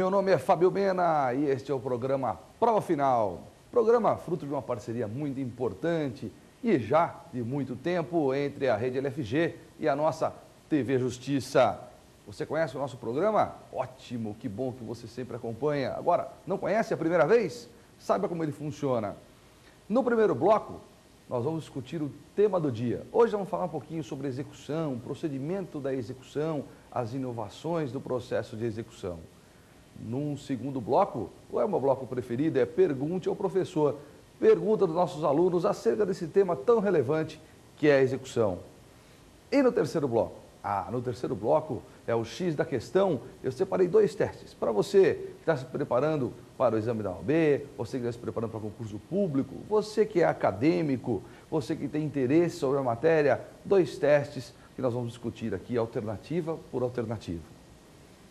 Meu nome é Fábio Mena e este é o programa Prova Final. Programa fruto de uma parceria muito importante e já de muito tempo entre a Rede LFG e a nossa TV Justiça. Você conhece o nosso programa? Ótimo, que bom que você sempre acompanha. Agora, não conhece a primeira vez? Saiba como ele funciona. No primeiro bloco, nós vamos discutir o tema do dia. Hoje vamos falar um pouquinho sobre execução, o procedimento da execução, as inovações do processo de execução. Num segundo bloco, o meu bloco preferido é Pergunte ao Professor. Pergunta dos nossos alunos acerca desse tema tão relevante que é a execução. E no terceiro bloco? No terceiro bloco é o X da questão. Eu separei 2 testes. Para você que está se preparando para o exame da OAB, você que está se preparando para concurso público, você que é acadêmico, você que tem interesse sobre a matéria, 2 testes que nós vamos discutir aqui, alternativa por alternativa.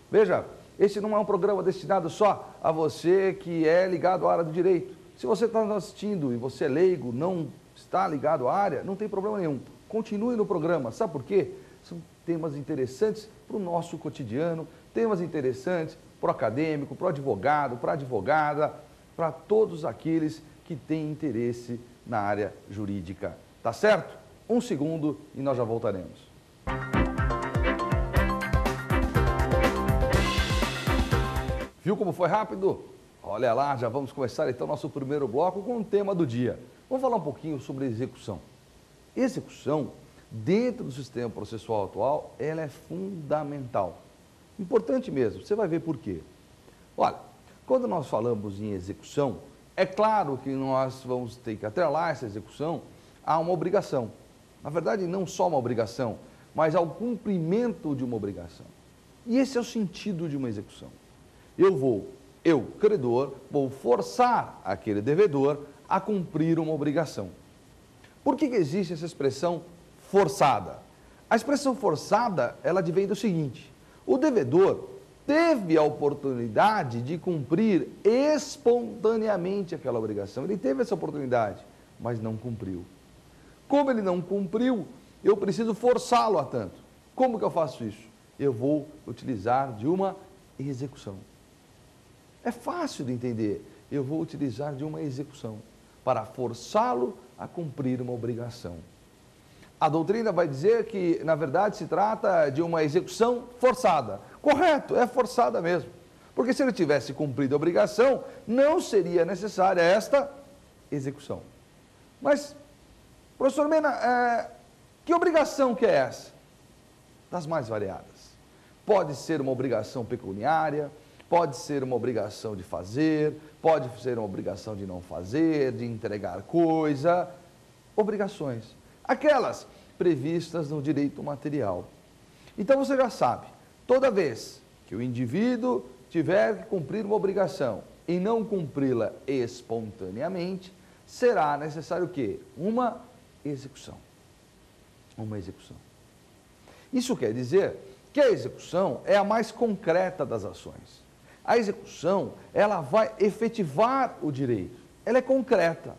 Veja, esse não é um programa destinado só a você que é ligado à área do direito. Se você está nos assistindo e você é leigo, não está ligado à área, não tem problema nenhum. Continue no programa. Sabe por quê? São temas interessantes para o nosso cotidiano, temas interessantes para o acadêmico, para o advogado, para a advogada, para todos aqueles que têm interesse na área jurídica. Tá certo? 1 segundo e nós já voltaremos. Viu como foi rápido? Olha lá, já vamos começar então nosso primeiro bloco com o tema do dia. Vamos falar um pouquinho sobre execução. Execução, dentro do sistema processual atual, ela é fundamental. Importante mesmo, você vai ver por quê. Olha, quando nós falamos em execução, é claro que nós vamos ter que atrelar essa execução a uma obrigação. Na verdade, não só uma obrigação, mas ao cumprimento de uma obrigação. E esse é o sentido de uma execução. Eu, credor, vou forçar aquele devedor a cumprir uma obrigação. Por que existe essa expressão forçada? A expressão forçada, ela advém do seguinte: o devedor teve a oportunidade de cumprir espontaneamente aquela obrigação. Ele teve essa oportunidade, mas não cumpriu. Como ele não cumpriu, eu preciso forçá-lo a tanto. Como que eu faço isso? Eu vou utilizar de uma execução. É fácil de entender. Eu vou utilizar de uma execução para forçá-lo a cumprir uma obrigação. A doutrina vai dizer que, na verdade, se trata de uma execução forçada. Correto, é forçada mesmo. Porque se ele tivesse cumprido a obrigação, não seria necessária esta execução. Mas, professor Mena, que obrigação que é essa? Das mais variadas. Pode ser uma obrigação pecuniária, pode ser uma obrigação de fazer, pode ser uma obrigação de não fazer, de entregar coisa. Obrigações. Aquelas previstas no direito material. Então você já sabe, toda vez que o indivíduo tiver que cumprir uma obrigação e não cumpri-la espontaneamente, será necessário o quê? Uma execução. Uma execução. Isso quer dizer que a execução é a mais concreta das ações. A execução, ela vai efetivar o direito. Ela é concreta.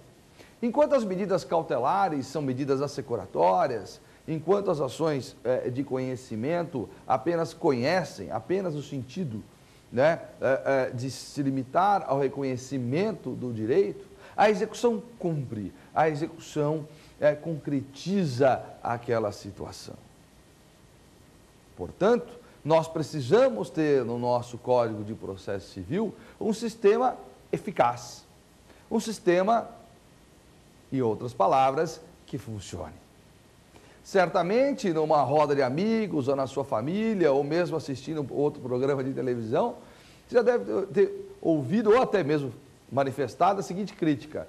Enquanto as medidas cautelares são medidas assecuratórias, enquanto as ações de conhecimento apenas conhecem, apenas no sentido de se limitar ao reconhecimento do direito, a execução cumpre, a execução concretiza aquela situação. Portanto, nós precisamos ter no nosso Código de Processo Civil um sistema eficaz, um sistema, em outras palavras, que funcione. Certamente, numa roda de amigos, ou na sua família, ou mesmo assistindo outro programa de televisão, você já deve ter ouvido ou até mesmo manifestado a seguinte crítica: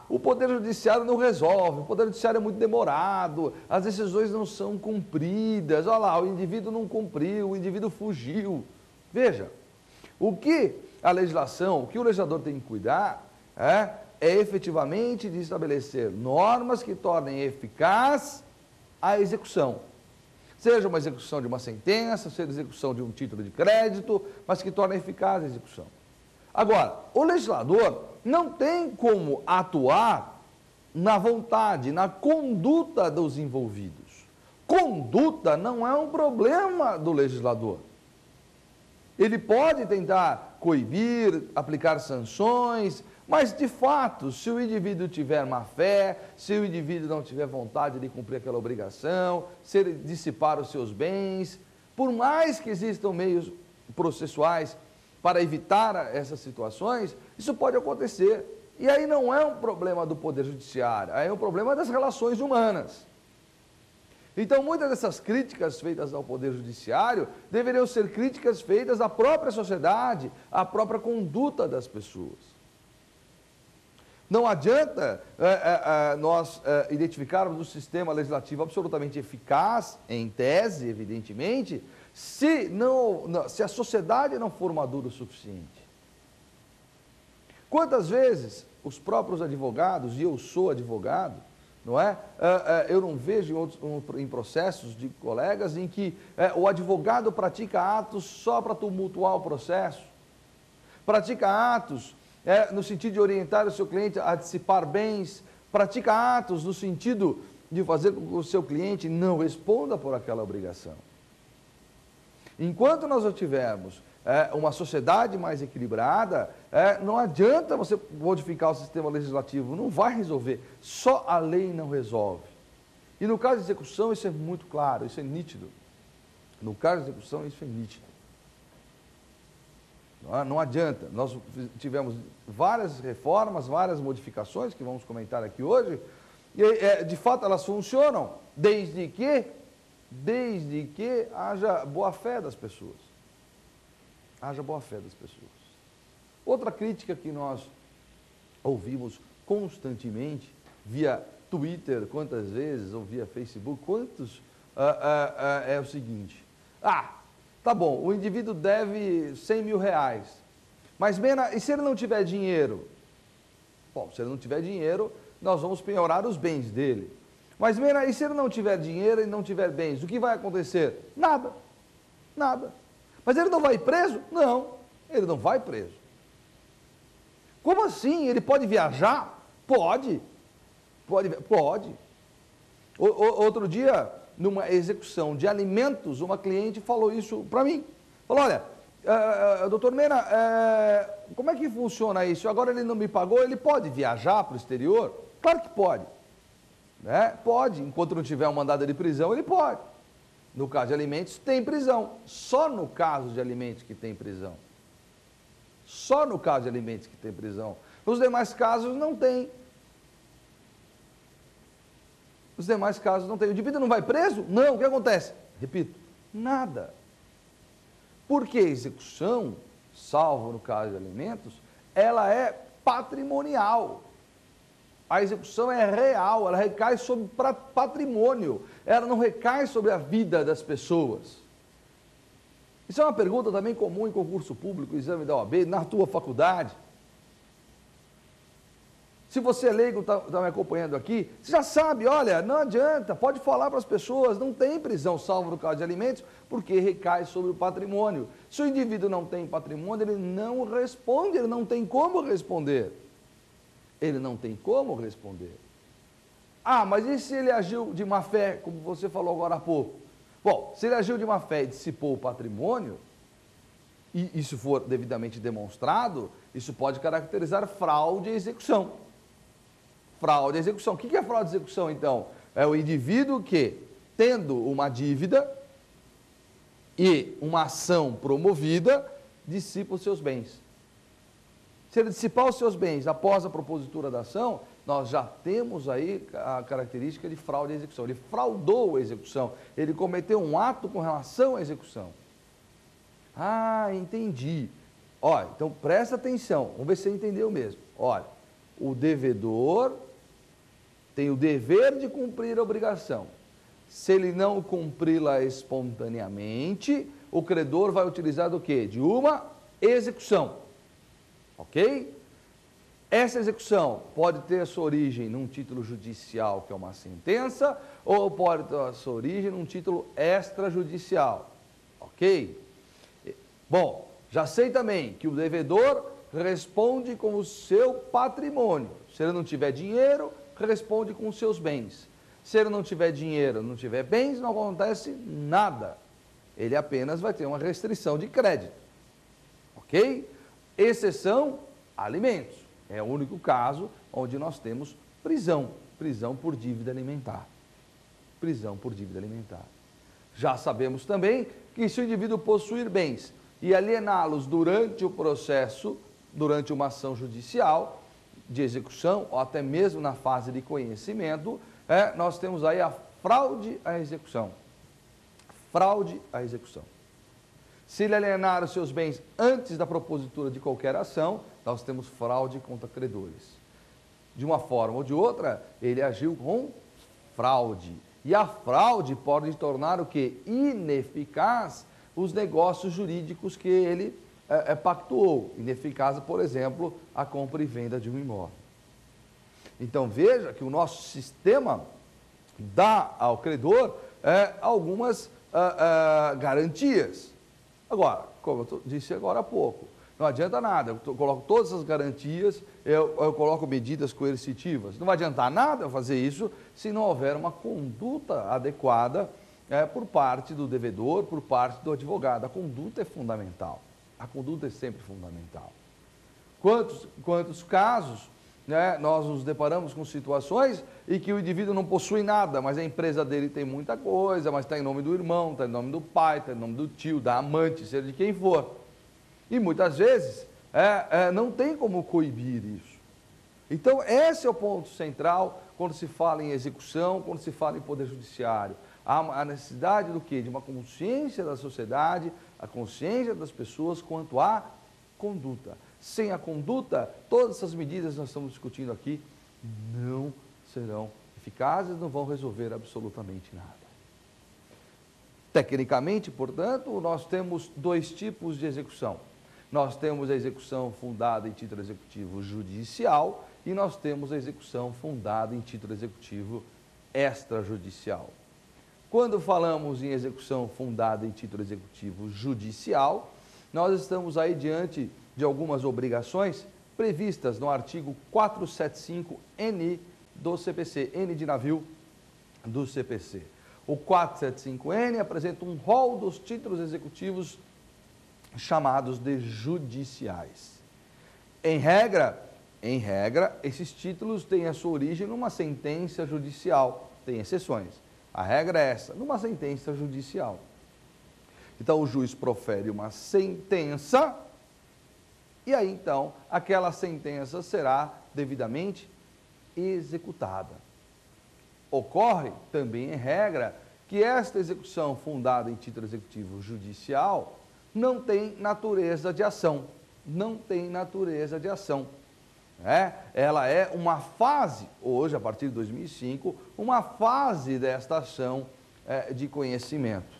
o Poder Judiciário não resolve, o Poder Judiciário é muito demorado, as decisões não são cumpridas, olha lá, o indivíduo não cumpriu, o indivíduo fugiu. Veja, o que a legislação, o que o legislador tem que cuidar é efetivamente de estabelecer normas que tornem eficaz a execução. Seja uma execução de uma sentença, seja execução de um título de crédito, mas que torne eficaz a execução. Agora, o legislador não tem como atuar na vontade, na conduta dos envolvidos. Conduta não é um problema do legislador. Ele pode tentar coibir, aplicar sanções, mas de fato, se o indivíduo tiver má fé, se o indivíduo não tiver vontade de cumprir aquela obrigação, se ele dissipar os seus bens, por mais que existam meios processuais para evitar essas situações, isso pode acontecer. E aí não é um problema do Poder Judiciário, aí é um problema das relações humanas. Então, muitas dessas críticas feitas ao Poder Judiciário deveriam ser críticas feitas à própria sociedade, à própria conduta das pessoas. Não adianta nós identificarmos um sistema legislativo absolutamente eficaz, em tese, evidentemente, se a sociedade não for madura o suficiente. Quantas vezes os próprios advogados, e eu sou advogado, não é? Eu não vejo em processos de colegas em que o advogado pratica atos só para tumultuar o processo, pratica atos no sentido de orientar o seu cliente a dissipar bens, pratica atos no sentido de fazer com que o seu cliente não responda por aquela obrigação. Enquanto nós não tivermos uma sociedade mais equilibrada, não adianta você modificar o sistema legislativo, não vai resolver, só a lei não resolve. E no caso de execução isso é muito claro, isso é nítido. No caso de execução isso é nítido. Não adianta, nós tivemos várias reformas, várias modificações que vamos comentar aqui hoje, e de fato elas funcionam, desde que haja boa-fé das pessoas. Haja boa-fé das pessoas. Outra crítica que nós ouvimos constantemente, via Twitter, quantas vezes, ou via Facebook, é o seguinte: tá bom, o indivíduo deve 100 mil reais, mas Mena, e se ele não tiver dinheiro? Bom, se ele não tiver dinheiro, nós vamos penhorar os bens dele. Mas Mena, e se ele não tiver dinheiro e não tiver bens, o que vai acontecer? Nada, nada. Mas ele não vai preso? Não, ele não vai preso. Como assim? Ele pode viajar? Pode. Pode. Outro dia, numa execução de alimentos, uma cliente falou isso para mim. Falou, olha, doutor Mena, como é que funciona isso? Agora ele não me pagou, ele pode viajar para o exterior? Claro que pode. Pode, enquanto não tiver um mandado de prisão, ele pode. No caso de alimentos, tem prisão. Só no caso de alimentos que tem prisão. Só no caso de alimentos que tem prisão. Nos demais casos, não tem. Nos demais casos, não tem. O indivíduo não vai preso? Não. O que acontece? Repito, nada. Porque a execução, salvo no caso de alimentos, ela é patrimonial. A execução é real, ela recai sobre patrimônio, ela não recai sobre a vida das pessoas. Isso é uma pergunta também comum em concurso público, exame da OAB, na tua faculdade. Se você é leigo, está me acompanhando aqui, você já sabe, olha, não adianta, pode falar para as pessoas, não tem prisão, salvo no caso de alimentos, porque recai sobre o patrimônio. Se o indivíduo não tem patrimônio, ele não responde, ele não tem como responder. Ele não tem como responder. Mas e se ele agiu de má fé, como você falou agora há pouco? Bom, se ele agiu de má fé e dissipou o patrimônio, e isso for devidamente demonstrado, isso pode caracterizar fraude à execução. Fraude à execução. O que é fraude à execução, então? É o indivíduo que, tendo uma dívida e uma ação promovida, dissipa os seus bens. Se ele dissipar os seus bens após a propositura da ação, nós já temos aí a característica de fraude à execução. Ele fraudou a execução, ele cometeu um ato com relação à execução. Entendi. Olha, então presta atenção, vamos ver se você entendeu mesmo. Olha, o devedor tem o dever de cumprir a obrigação. Se ele não cumpri-la espontaneamente, o credor vai utilizar do quê? De uma execução. Ok? Essa execução pode ter a sua origem num título judicial, que é uma sentença, ou pode ter a sua origem num título extrajudicial. Ok? Bom, já sei também que o devedor responde com o seu patrimônio. Se ele não tiver dinheiro, responde com os seus bens. Se ele não tiver dinheiro, não tiver bens, não acontece nada. Ele apenas vai ter uma restrição de crédito. ok? Exceção, alimentos. É o único caso onde nós temos prisão, prisão por dívida alimentar. Prisão por dívida alimentar. Já sabemos também que se o indivíduo possuir bens e aliená-los durante o processo, durante uma ação judicial de execução, ou até mesmo na fase de conhecimento, nós temos aí a fraude à execução. Fraude à execução. Se ele alienar os seus bens antes da propositura de qualquer ação, nós temos fraude contra credores. De uma forma ou de outra, ele agiu com fraude. E a fraude pode tornar o quê? Ineficaz os negócios jurídicos que ele pactuou. Ineficaz, por exemplo, a compra e venda de um imóvel. Então veja que o nosso sistema dá ao credor algumas garantias. Agora, como eu disse agora há pouco, não adianta nada, eu coloco todas as garantias, eu coloco medidas coercitivas. Não vai adiantar nada eu fazer isso se não houver uma conduta adequada por parte do devedor, por parte do advogado. A conduta é fundamental. A conduta é sempre fundamental. Quantos casos nós nos deparamos com situações em que o indivíduo não possui nada, mas a empresa dele tem muita coisa, mas está em nome do irmão, está em nome do pai, está em nome do tio, da amante, seja de quem for. E muitas vezes não tem como coibir isso. Então, esse é o ponto central quando se fala em execução, quando se fala em poder judiciário. Há a necessidade do quê? De uma consciência da sociedade, a consciência das pessoas quanto à conduta. Sem a conduta, todas essas medidas que nós estamos discutindo aqui não serão eficazes, não vão resolver absolutamente nada. Tecnicamente, portanto, nós temos dois tipos de execução. Nós temos a execução fundada em título executivo judicial e nós temos a execução fundada em título executivo extrajudicial. Quando falamos em execução fundada em título executivo judicial, nós estamos aí diante de algumas obrigações previstas no artigo 475-N do CPC, N de navio do CPC. O 475-N apresenta um rol dos títulos executivos chamados de judiciais. Em regra, esses títulos têm a sua origem numa sentença judicial, tem exceções. A regra é essa, numa sentença judicial. Então, o juiz profere uma sentença e aí, então, aquela sentença será devidamente executada. Ocorre também, em regra, que esta execução fundada em título executivo judicial não tem natureza de ação. Não tem natureza de ação. Ela é uma fase, hoje, a partir de 2005, uma fase desta ação de conhecimento.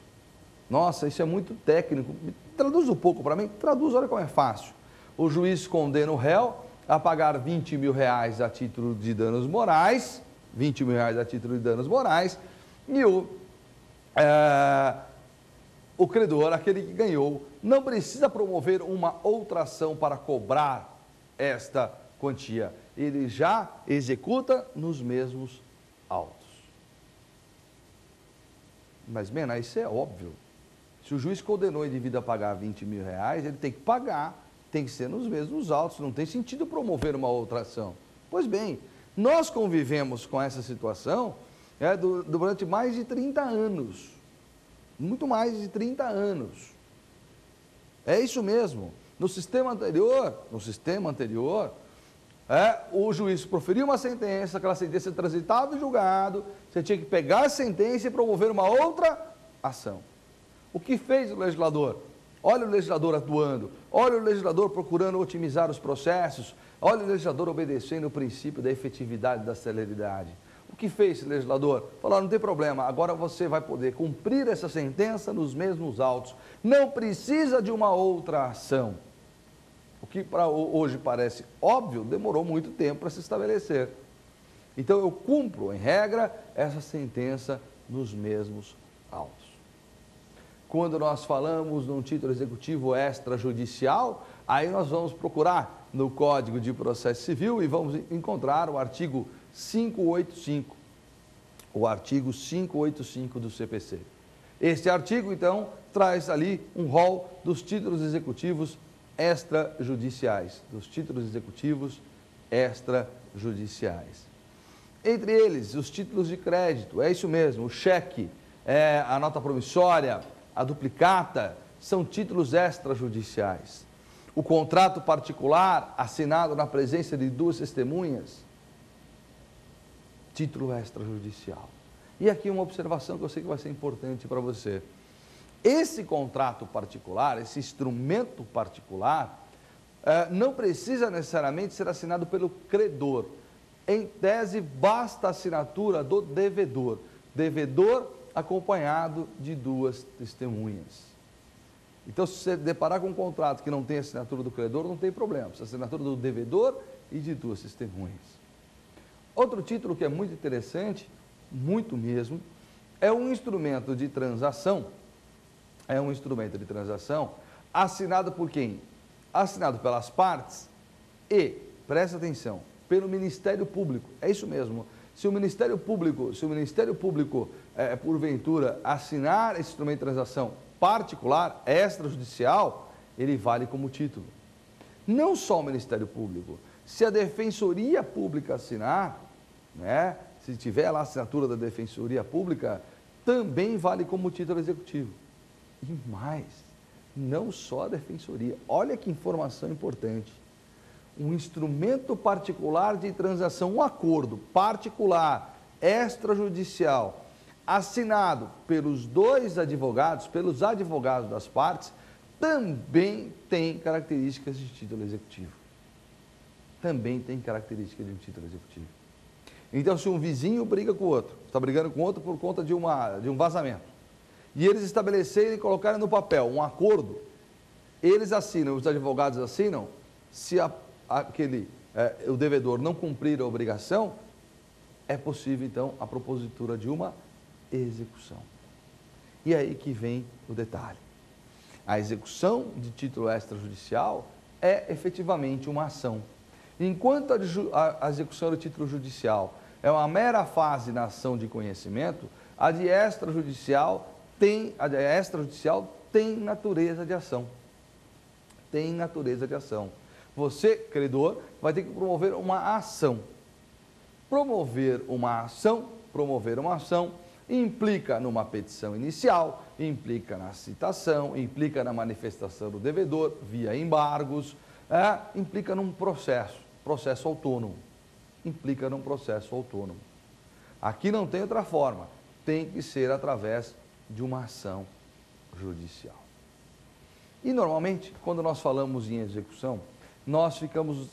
Nossa, isso é muito técnico. Traduz um pouco para mim. Traduz, olha como é fácil. O juiz condena o réu a pagar R$20 mil a título de danos morais, R$20 mil a título de danos morais, e o credor, aquele que ganhou, não precisa promover uma outra ação para cobrar esta quantia. Ele já executa nos mesmos autos. Mas, Mena, isso é óbvio. Se o juiz condenou o indivíduo a pagar R$20 mil, ele tem que pagar, tem que ser nos mesmos autos, não tem sentido promover uma outra ação. Pois bem, nós convivemos com essa situação durante mais de 30 anos. Muito mais de 30 anos. É isso mesmo. No sistema anterior, o juiz proferiu uma sentença, aquela sentença transitava em julgado, você tinha que pegar a sentença e promover uma outra ação. O que fez o legislador? Olha o legislador atuando, olha o legislador procurando otimizar os processos, olha o legislador obedecendo o princípio da efetividade e da celeridade. O que fez esse legislador? Falou, não tem problema, agora você vai poder cumprir essa sentença nos mesmos autos. Não precisa de uma outra ação. O que para hoje parece óbvio, demorou muito tempo para se estabelecer. Então eu cumpro, em regra, essa sentença nos mesmos autos. Quando nós falamos num título executivo extrajudicial, aí nós vamos procurar no Código de Processo Civil e vamos encontrar o artigo 585. O artigo 585 do CPC. Este artigo, então, traz ali um rol dos títulos executivos extrajudiciais, dos títulos executivos extrajudiciais. Entre eles, os títulos de crédito, é isso mesmo, o cheque, a nota promissória, a duplicata, são títulos extrajudiciais. O contrato particular, assinado na presença de duas testemunhas, título extrajudicial. E aqui uma observação que eu sei que vai ser importante para você. Esse contrato particular, esse instrumento particular, não precisa necessariamente ser assinado pelo credor. Em tese, basta a assinatura do devedor. Devedor acompanhado de duas testemunhas. Então, se você deparar com um contrato que não tem assinatura do credor, não tem problema. Precisa assinatura do devedor e de duas testemunhas. Outro título que é muito interessante, muito mesmo, é um instrumento de transação. É um instrumento de transação assinado por quem? Assinado pelas partes e, presta atenção, pelo Ministério Público. É isso mesmo. Se o Ministério Público, porventura, assinar esse instrumento de transação particular, extrajudicial, ele vale como título. Não só o Ministério Público. Se a Defensoria Pública assinar, né, se tiver lá a assinatura da Defensoria Pública, também vale como título executivo. E mais, não só a Defensoria. Olha que informação importante. Um instrumento particular de transação, um acordo particular, extrajudicial, assinado pelos dois advogados, pelos advogados das partes, também tem características de título executivo. Também tem características de um título executivo. Então, se um vizinho briga com o outro, está brigando com o outro por conta de um vazamento, e eles estabelecerem e colocarem no papel um acordo, eles assinam, os advogados assinam, se o devedor não cumprir a obrigação, é possível, então, a propositura de uma execução. E aí que vem o detalhe. A execução de título extrajudicial é efetivamente uma ação. Enquanto a execução do título judicial é uma mera fase na ação de conhecimento, a de extrajudicial tem natureza de ação. Tem natureza de ação. Você, credor, vai ter que promover uma ação. Promover uma ação implica numa petição inicial, implica na citação, implica na manifestação do devedor via embargos, implica num processo autônomo. Implica num processo autônomo. Aqui não tem outra forma, tem que ser através de uma ação judicial. E normalmente, quando nós falamos em execução, nós ficamos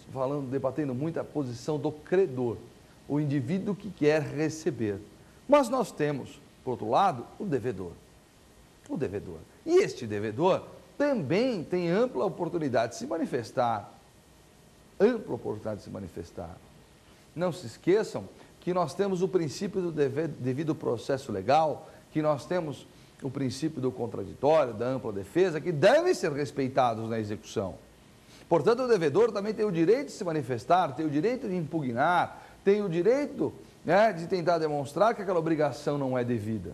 debatendo muito a posição do credor, o indivíduo que quer receber. Mas nós temos, por outro lado, o devedor. O devedor. E este devedor também tem ampla oportunidade de se manifestar. Ampla oportunidade de se manifestar. Não se esqueçam que nós temos o princípio do devido processo legal, que nós temos o princípio do contraditório, da ampla defesa, que devem ser respeitados na execução. Portanto, o devedor também tem o direito de se manifestar, tem o direito de impugnar, tem o direito, de tentar demonstrar que aquela obrigação não é devida.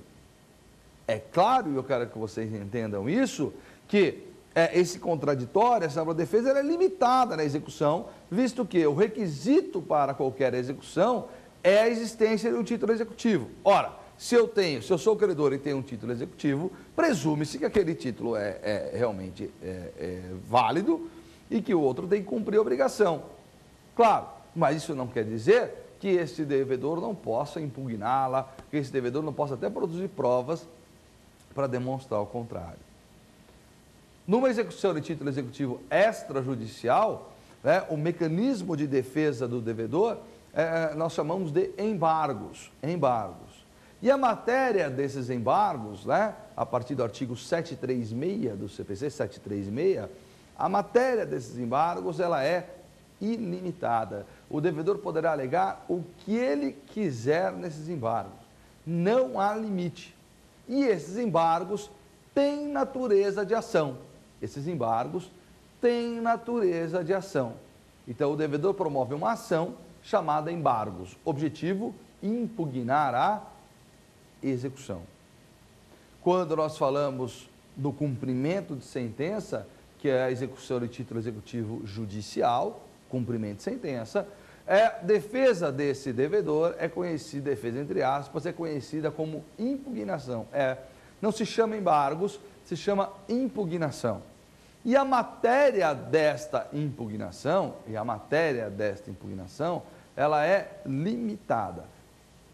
É claro, e eu quero que vocês entendam isso, que esse contraditório, essa ampla defesa, ela é limitada na execução, visto que o requisito para qualquer execução é a existência de um título executivo. Ora, se eu sou credor e tenho um título executivo, presume-se que aquele título realmente válido e que o outro tem que cumprir a obrigação. Claro, mas isso não quer dizer que esse devedor não possa impugná-la, que esse devedor não possa até produzir provas para demonstrar o contrário. Numa execução de título executivo extrajudicial, o mecanismo de defesa do devedor, nós chamamos de embargos. E a matéria desses embargos, a partir do artigo 736 do CPC, 736, a matéria desses embargos, ela é ilimitada. O devedor poderá alegar o que ele quiser nesses embargos. Não há limite. E esses embargos têm natureza de ação. Esses embargos têm natureza de ação. Então, o devedor promove uma ação chamada embargos. Objetivo, impugnar a execução. Quando nós falamos do cumprimento de sentença, que é a execução de título executivo judicial, cumprimento de sentença. Defesa desse devedor é conhecida, defesa entre aspas, é conhecida como impugnação. Não se chama embargos, se chama impugnação. E a matéria desta impugnação, ela é limitada.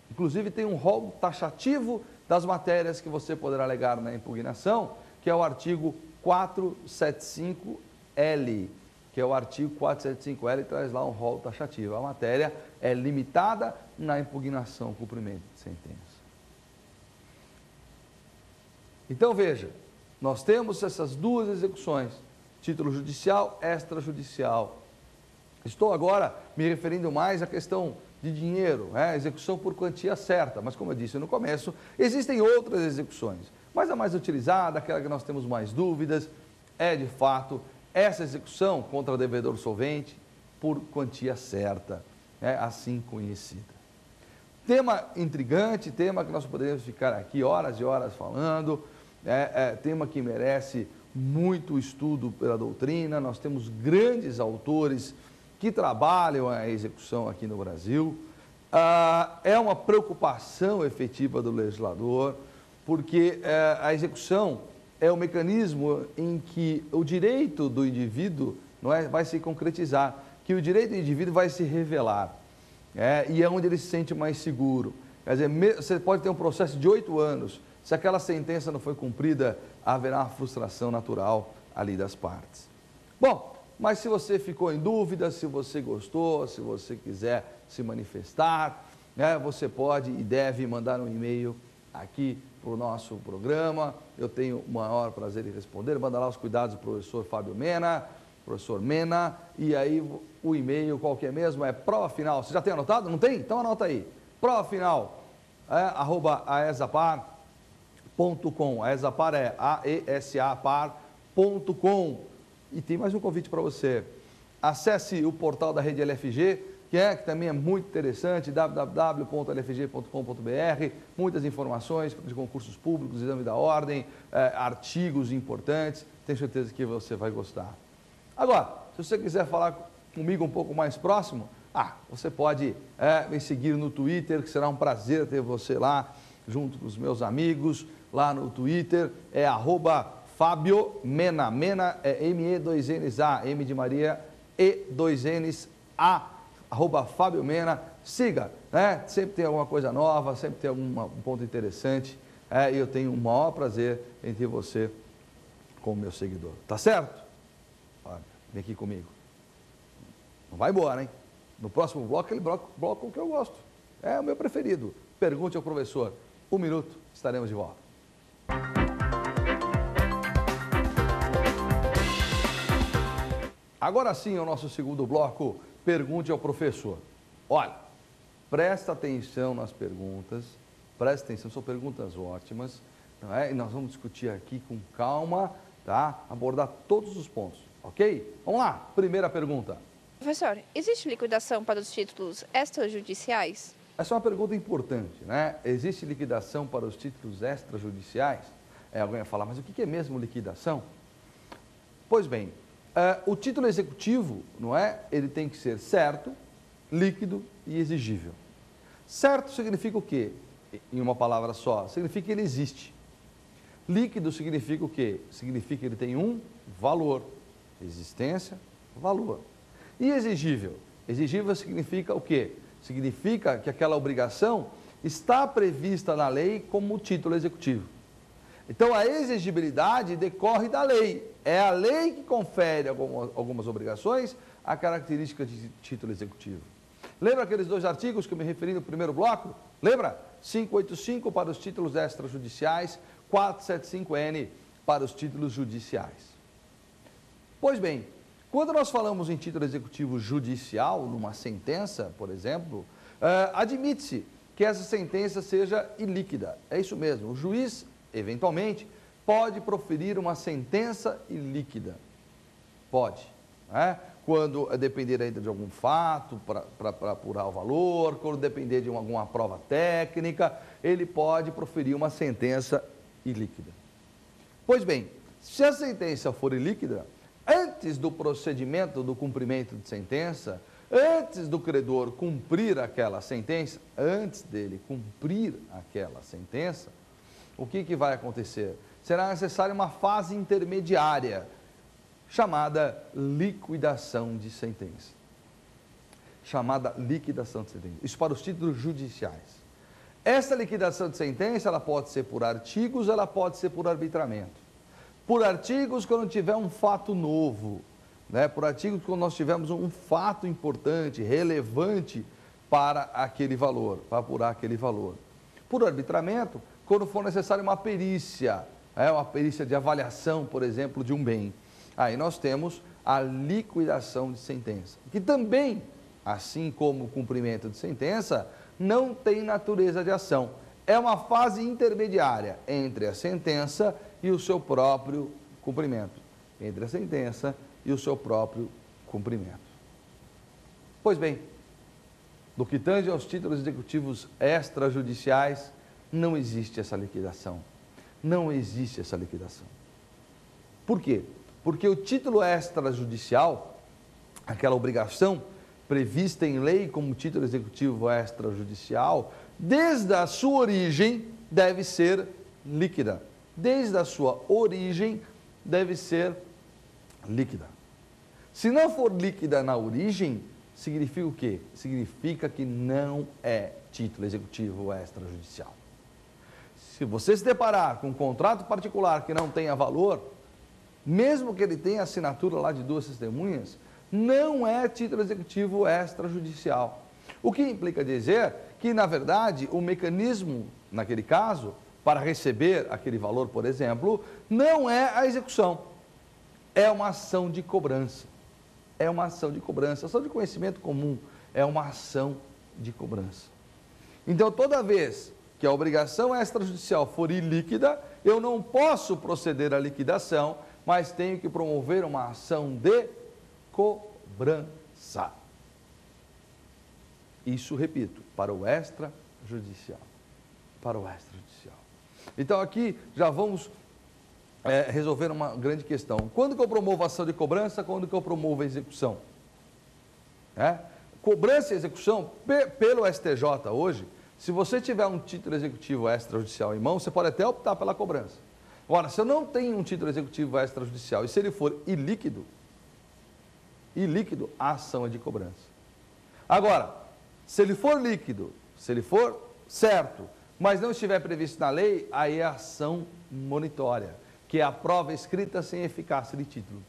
Inclusive tem um rol taxativo das matérias que você poderá alegar na impugnação, que é o artigo 475L, que é o artigo 475L, traz lá um rol taxativo. A matéria é limitada na impugnação, cumprimento de sentença. Então, veja, nós temos essas duas execuções, título judicial, extrajudicial. Estou agora me referindo mais à questão de dinheiro, execução por quantia certa, mas como eu disse no começo, existem outras execuções, mas a mais utilizada, aquela que nós temos mais dúvidas, é de fato essa execução contra devedor solvente por quantia certa, assim conhecida. Tema intrigante, tema que nós poderíamos ficar aqui horas e horas falando, tema que merece muito estudo pela doutrina. Nós temos grandes autores que trabalham a execução aqui no Brasil. É uma preocupação efetiva do legislador, porque a execução é o mecanismo em que o direito do indivíduo vai se concretizar, que o direito do indivíduo vai se revelar, e é onde ele se sente mais seguro. Quer dizer, você pode ter um processo de 8 anos, se aquela sentença não foi cumprida, haverá uma frustração natural ali das partes. Bom, mas se você ficou em dúvida, se você gostou, se você quiser se manifestar, você pode e deve mandar um e-mail aqui para o nosso programa. Eu tenho o maior prazer em responder. Manda lá os cuidados do professor Fábio Mena, professor Mena, e aí o e-mail, qual que é mesmo? É prova final. Você já tem anotado? Não tem? Então anota aí. Prova final, @aesapar.com. Aesapar é aesapar.com. E tem mais um convite para você. Acesse o portal da Rede LFG, que também é muito interessante, www.lfg.com.br, muitas informações de concursos públicos, exame da ordem, artigos importantes, tenho certeza que você vai gostar. Agora, se você quiser falar comigo um pouco mais próximo, você pode me seguir no Twitter, que será um prazer ter você lá, junto com os meus amigos, lá no Twitter, @Fábio Mena, Mena é M-E-2-N-S-A, M de Maria, E-2-N-S-A, @Fábio Mena, siga, sempre tem alguma coisa nova, sempre tem um ponto interessante, e eu tenho o maior prazer em ter você como meu seguidor, tá certo? Vem aqui comigo, não vai embora, hein? No próximo bloco, aquele bloco que eu gosto, é o meu preferido, pergunte ao professor, 1 minuto, estaremos de volta. Agora sim, o nosso segundo bloco, pergunte ao professor. Olha, presta atenção nas perguntas, presta atenção, são perguntas ótimas, e nós vamos discutir aqui com calma, tá? Abordar todos os pontos, ok? Vamos lá, primeira pergunta. Professor, existe liquidação para os títulos extrajudiciais? Essa é uma pergunta importante, né? Existe liquidação para os títulos extrajudiciais? Alguém vai falar, mas o que é mesmo liquidação? Pois bem, o título executivo, ele tem que ser certo, líquido e exigível. Certo significa o quê? Em uma palavra só, significa que ele existe. Líquido significa o quê? Significa que ele tem um valor. Existência, valor. E exigível? Exigível significa o quê? Significa que aquela obrigação está prevista na lei como título executivo. Então, a exigibilidade decorre da lei. É a lei que confere algumas obrigações a característica de título executivo. Lembra aqueles 2 artigos que eu me referi no primeiro bloco? Lembra? 585 para os títulos extrajudiciais, 475N para os títulos judiciais. Pois bem, quando nós falamos em título executivo judicial, numa sentença, por exemplo, admite-se que essa sentença seja ilíquida. É isso mesmo, o juiz, eventualmente, pode proferir uma sentença ilíquida. Pode. Quando depender ainda de algum fato para apurar o valor, quando depender de alguma prova técnica, ele pode proferir uma sentença ilíquida. Pois bem, se a sentença for ilíquida, antes do procedimento do cumprimento de sentença, antes do credor cumprir aquela sentença, antes dele cumprir aquela sentença, o que vai acontecer? Será necessária uma fase intermediária, chamada liquidação de sentença. Chamada liquidação de sentença. Isso para os títulos judiciais. Essa liquidação de sentença, ela pode ser por artigos, ela pode ser por arbitramento. Por artigos, quando tiver um fato novo, né? Por artigos, quando nós tivermos um fato importante, relevante para aquele valor, para apurar aquele valor. Por arbitramento, quando for necessária uma perícia de avaliação, por exemplo, de um bem. Aí nós temos a liquidação de sentença, que também, assim como o cumprimento de sentença, não tem natureza de ação. É uma fase intermediária entre a sentença e o seu próprio cumprimento. Entre a sentença e o seu próprio cumprimento. Pois bem, no que tange aos títulos executivos extrajudiciais, não existe essa liquidação. Não existe essa liquidação. Por quê? Porque o título extrajudicial, aquela obrigação prevista em lei como título executivo extrajudicial, desde a sua origem deve ser líquida. Desde a sua origem deve ser líquida. Se não for líquida na origem, significa o quê? Significa que não é título executivo extrajudicial. Se você se deparar com um contrato particular que não tenha valor, mesmo que ele tenha assinatura lá de 2 testemunhas, não é título executivo extrajudicial. O que implica dizer que, na verdade, o mecanismo, naquele caso, para receber aquele valor, por exemplo, não é a execução, é uma ação de cobrança. É uma ação de cobrança, ação de conhecimento comum, é uma ação de cobrança. Então, toda vez que a obrigação extrajudicial for ilíquida, eu não posso proceder à liquidação, mas tenho que promover uma ação de cobrança. Isso, repito, para o extrajudicial. Para o extrajudicial. Então, aqui já vamos resolver uma grande questão. Quando que eu promovo a ação de cobrança? Quando que eu promovo a execução? Cobrança e execução, pelo STJ hoje, se você tiver um título executivo extrajudicial em mão, você pode até optar pela cobrança. Agora, se eu não tenho um título executivo extrajudicial e se ele for ilíquido, a ação é de cobrança. Agora, se ele for líquido, se ele for certo, mas não estiver previsto na lei, aí é a ação monitória, que é a prova escrita sem eficácia de título.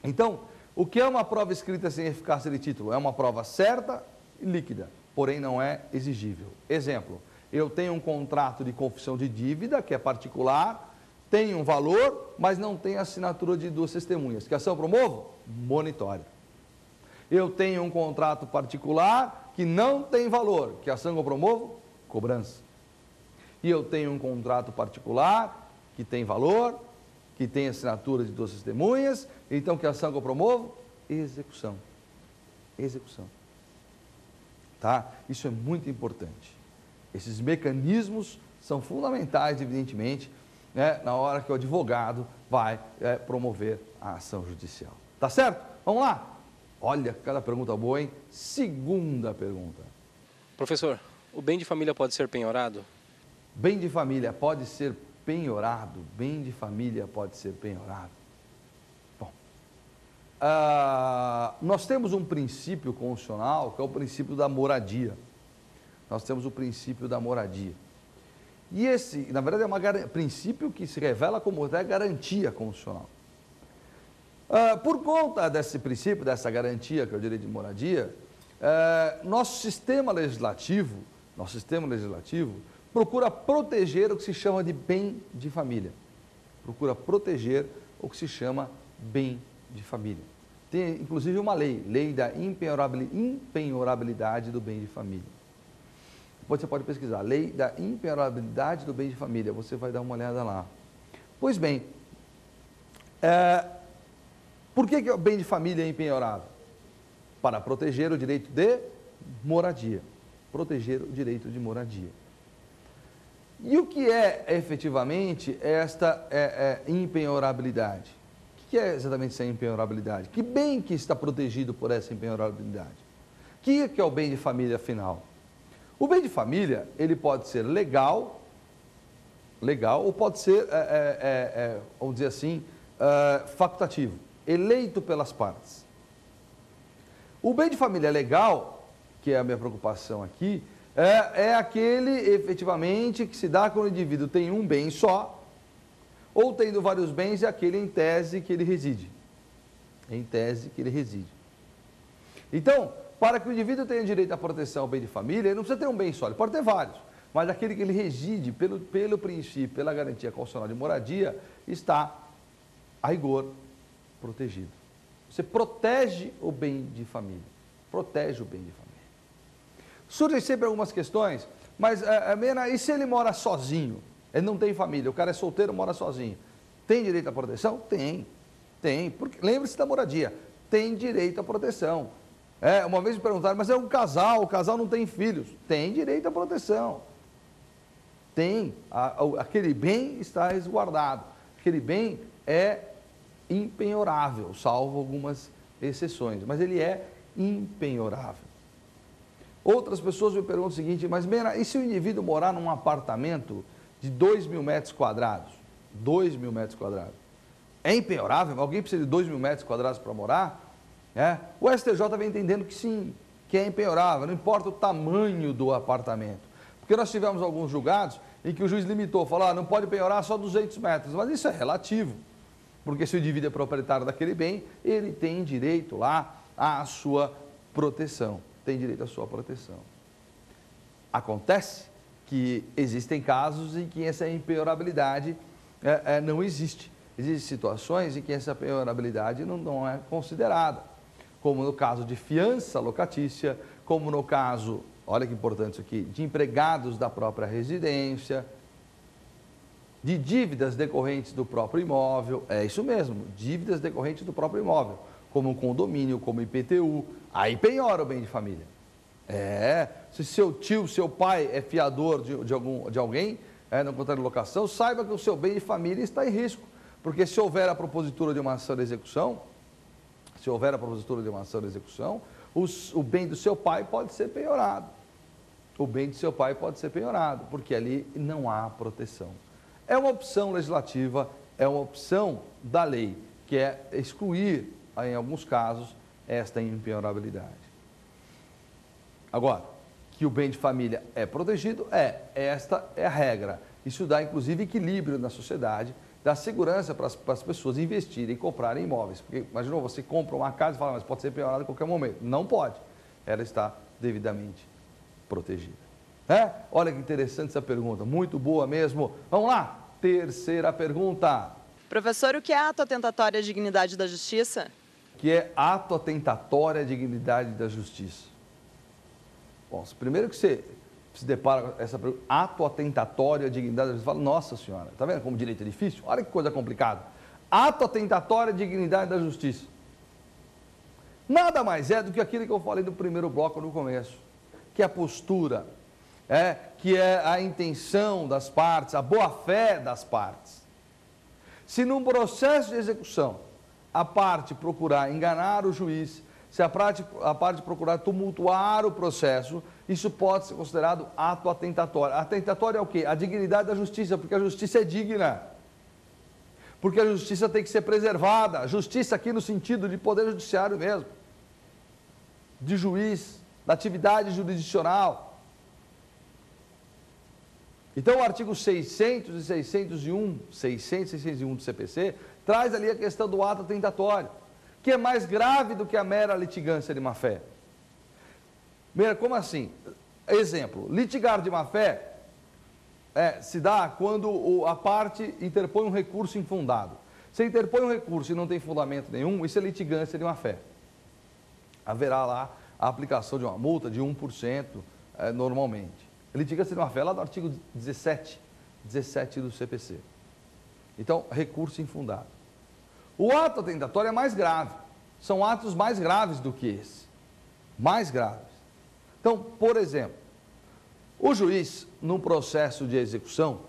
Então, o que é uma prova escrita sem eficácia de título? É uma prova certa e líquida, porém não é exigível. Exemplo, eu tenho um contrato de confissão de dívida, que é particular, tem um valor, mas não tem assinatura de 2 testemunhas. Que ação eu promovo? Monitória. Eu tenho um contrato particular que não tem valor. Que ação eu promovo? Cobrança. E eu tenho um contrato particular que tem valor, que tem assinatura de 2 testemunhas, então que ação que eu promovo? Execução. Execução. Tá? Isso é muito importante. Esses mecanismos são fundamentais, evidentemente, né, na hora que o advogado vai promover a ação judicial. Tá certo? Vamos lá? Olha, cada pergunta boa, hein? Segunda pergunta. Professor, o bem de família pode ser penhorado? Bem de família pode ser penhorado? Bem de família pode ser penhorado? Bom, nós temos um princípio constitucional, que é o princípio da moradia. Nós temos o princípio da moradia. E esse, na verdade, é um princípio que se revela como até garantia constitucional. Por conta desse princípio, dessa garantia, que é o direito de moradia, nosso sistema legislativo procura proteger o que se chama de bem de família. Procura proteger o que se chama bem de família. Tem, inclusive, uma lei da impenhorabilidade do bem de família. Você pode pesquisar, lei da impenhorabilidade do bem de família, você vai dar uma olhada lá. Pois bem, por que o bem de família é impenhorável? Para proteger o direito de moradia. Proteger o direito de moradia. E o que é efetivamente esta impenhorabilidade? que é exatamente essa impenhorabilidade? Que bem que está protegido por essa impenhorabilidade? Que é o bem de família, afinal? O bem de família, ele pode ser legal, ou pode ser, vamos dizer assim, facultativo, eleito pelas partes. O bem de família legal, que é a minha preocupação aqui, é aquele, efetivamente, que se dá quando o indivíduo tem um bem só, ou tendo vários bens, é aquele em tese que ele reside. Em tese que ele reside. Então, para que o indivíduo tenha direito à proteção ao bem de família, ele não precisa ter um bem só, ele pode ter vários. Mas aquele que ele reside, pelo princípio, pela garantia constitucional de moradia, está, a rigor, protegido. Você protege o bem de família. Protege o bem de família. Surgem sempre algumas questões, mas, Mena, e se ele mora sozinho? Ele não tem família, o cara é solteiro, mora sozinho. Tem direito à proteção? Tem. Porque lembre-se da moradia. Tem direito à proteção. Uma vez me perguntaram, mas é um casal, o casal não tem filhos. Tem direito à proteção. Tem. Aquele bem está resguardado. Aquele bem é impenhorável, salvo algumas exceções. Mas ele é impenhorável. Outras pessoas me perguntam o seguinte, mas Mena, e se o indivíduo morar num apartamento de 2.000 metros quadrados? 2.000 metros quadrados. É impenhorável? Alguém precisa de 2.000 metros quadrados para morar? O STJ vem entendendo que sim, que é impenhorável, não importa o tamanho do apartamento. Porque nós tivemos alguns julgados em que o juiz limitou, falou, não pode penhorar só 200 metros, mas isso é relativo. Porque se o indivíduo é proprietário daquele bem, ele tem direito lá à sua proteção. Tem direito à sua proteção. Acontece que existem casos em que essa impenhorabilidade não existe. Existem situações em que essa penhorabilidade não é considerada, como no caso de fiança locatícia, como no caso, olha que importante isso aqui, de empregados da própria residência, de dívidas decorrentes do próprio imóvel, é isso mesmo, dívidas decorrentes do próprio imóvel, como um condomínio, como IPTU, aí penhora o bem de família. Se seu tio, seu pai é fiador de alguém, no contrato de locação, saiba que o seu bem de família está em risco, porque se houver a propositura de uma ação de execução, o bem do seu pai pode ser penhorado. O bem do seu pai pode ser penhorado, porque ali não há proteção. É uma opção legislativa, é uma opção da lei, que é excluir, em alguns casos, esta impenhorabilidade. Agora, que o bem de família é protegido, esta é a regra. Isso dá, inclusive, equilíbrio na sociedade, dá segurança para as pessoas investirem e comprarem imóveis. Porque, imaginou, você compra uma casa e fala, mas pode ser penhorada a qualquer momento. Não pode. Ela está devidamente protegida. Olha que interessante essa pergunta, muito boa mesmo. Vamos lá, terceira pergunta. Professor, o que é ato atentatório à dignidade da justiça? O que é ato atentatório à dignidade da justiça? Bom, primeiro que você se depara com essa pergunta, ato atentatório à dignidade da justiça, fala, nossa senhora, está vendo como direito é difícil? Olha que coisa complicada. Ato atentatório à dignidade da justiça. Nada mais é do que aquilo que eu falei no primeiro bloco no começo, que é a postura, que é a intenção das partes, a boa-fé das partes. Se num processo de execução a parte procurar enganar o juiz, se a parte procurar tumultuar o processo, isso pode ser considerado ato atentatório. Atentatório é o quê? A dignidade da justiça, porque a justiça é digna. Porque a justiça tem que ser preservada. Justiça aqui no sentido de poder judiciário mesmo. De juiz, da atividade jurisdicional. Então o artigo 600 e 601 do CPC traz ali a questão do ato atentatório, que é mais grave do que a mera litigância de má-fé. Como assim? Exemplo, litigar de má-fé se dá quando a parte interpõe um recurso infundado. Se interpõe um recurso e não tem fundamento nenhum, isso é litigância de má-fé. Haverá lá a aplicação de uma multa de 1% normalmente. Litigância de má-fé lá do artigo 17 do CPC. Então, recurso infundado. O ato atentatório é mais grave. São atos mais graves do que esse. Mais graves. Então, por exemplo, o juiz, num processo de execução,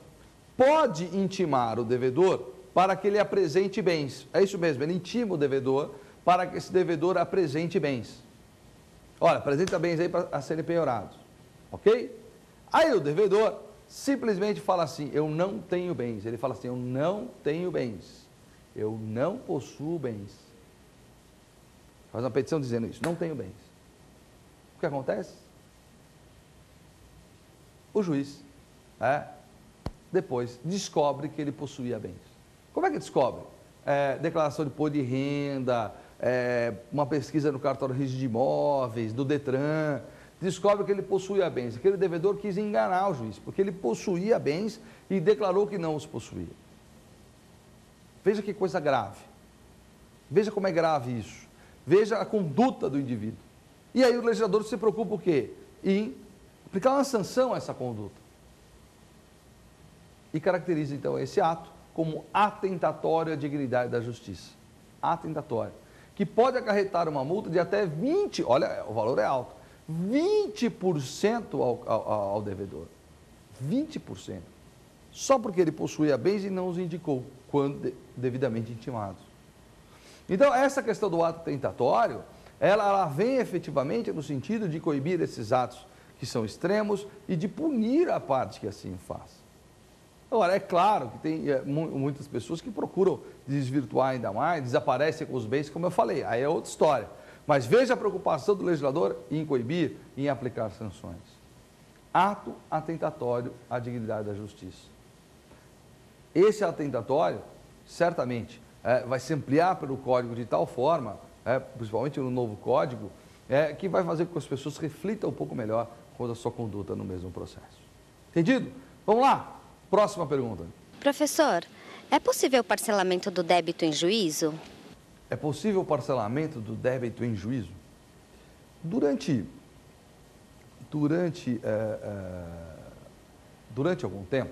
pode intimar o devedor para que ele apresente bens. É isso mesmo, ele intima o devedor para que esse devedor apresente bens. Olha, apresenta bens aí para serem penhorados, ok? Aí o devedor simplesmente fala assim, eu não tenho bens. Ele fala assim, eu não tenho bens. Eu não possuo bens. Faz uma petição dizendo isso, não tenho bens. O que acontece? O juiz, depois, descobre que ele possuía bens. Como é que descobre? Declaração de imposto de renda, uma pesquisa no cartório de registro de imóveis, do Detran, descobre que ele possuía bens. Aquele devedor quis enganar o juiz, porque ele possuía bens e declarou que não os possuía. Veja que coisa grave. Veja como é grave isso. Veja a conduta do indivíduo. E aí o legislador se preocupa o quê? Em aplicar uma sanção a essa conduta. E caracteriza então esse ato como atentatório à dignidade da justiça. Atentatório. Que pode acarretar uma multa de até 20%, olha, o valor é alto, 20% ao devedor. 20%. Só porque ele possuía bens e não os indicou, quando devidamente intimados. Então, essa questão do ato tentatório, ela vem efetivamente no sentido de coibir esses atos que são extremos e de punir a parte que assim faz. Agora, é claro que tem muitas pessoas que procuram desvirtuar ainda mais, desaparecem com os bens, como eu falei, aí é outra história. Mas veja a preocupação do legislador em coibir e em aplicar sanções. Ato atentatório à dignidade da justiça. Esse atentatório, certamente, vai se ampliar pelo Código de tal forma, principalmente no novo Código, que vai fazer com que as pessoas reflitam um pouco melhor quanto à sua conduta no mesmo processo. Entendido? Vamos lá. Próxima pergunta. Professor, é possível o parcelamento do débito em juízo? É possível o parcelamento do débito em juízo? Durante algum tempo,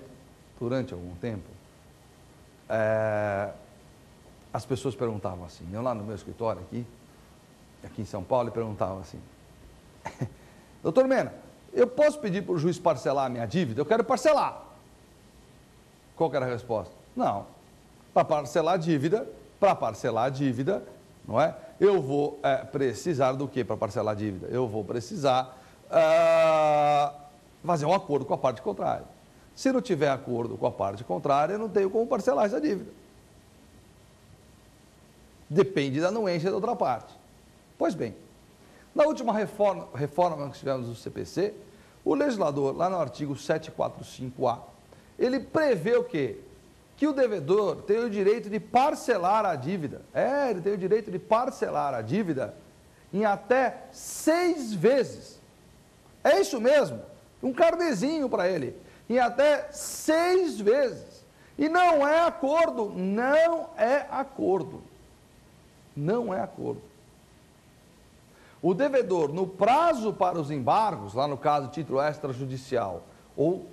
as pessoas perguntavam assim, eu lá no meu escritório aqui em São Paulo, perguntavam assim, doutor Mena, eu posso pedir para o juiz parcelar a minha dívida? Eu quero parcelar. Qual que era a resposta? Não. Para parcelar a dívida, não é? Eu vou precisar do que para parcelar a dívida? Eu vou precisar fazer um acordo com a parte contrária. Se não tiver acordo com a parte contrária, eu não tenho como parcelar essa dívida. Depende da anuência da outra parte. Pois bem, na última reforma que tivemos do CPC, o legislador, lá no artigo 745-A, ele prevê o quê? Que o devedor tem o direito de parcelar a dívida. Ele tem o direito de parcelar a dívida em até 6 vezes. É isso mesmo, um carnezinho para ele. Em até 6 vezes. E não é acordo, não é acordo. Não é acordo. O devedor, no prazo para os embargos, lá no caso título extrajudicial, ou